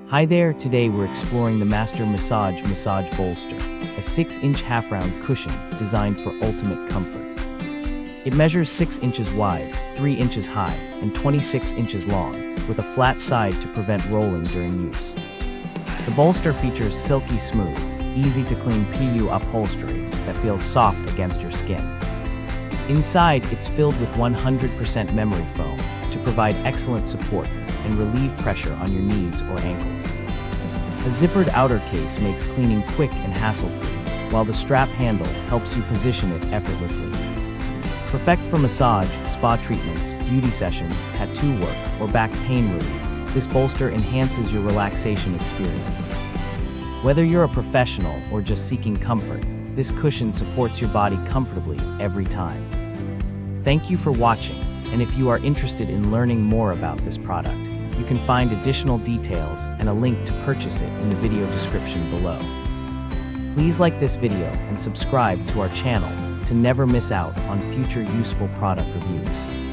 Hi there, today we're exploring the Master Massage Massage Bolster, a 6-inch half-round cushion designed for ultimate comfort. It measures 6 inches wide, 3 inches high, and 26 inches long, with a flat side to prevent rolling during use. The bolster features silky smooth, easy-to-clean PU upholstery that feels soft against your skin. Inside, it's filled with 100% memory foam to provide excellent support and relieve pressure on your knees or ankles. A zippered outer case makes cleaning quick and hassle-free, while the strap handle helps you position it effortlessly. Perfect for massage, spa treatments, beauty sessions, tattoo work, or back pain relief, this bolster enhances your relaxation experience. Whether you're a professional or just seeking comfort, this cushion supports your body comfortably every time. Thank you for watching, and if you are interested in learning more about this product, you can find additional details and a link to purchase it in the video description below. Please like this video and subscribe to our channel to never miss out on future useful product reviews.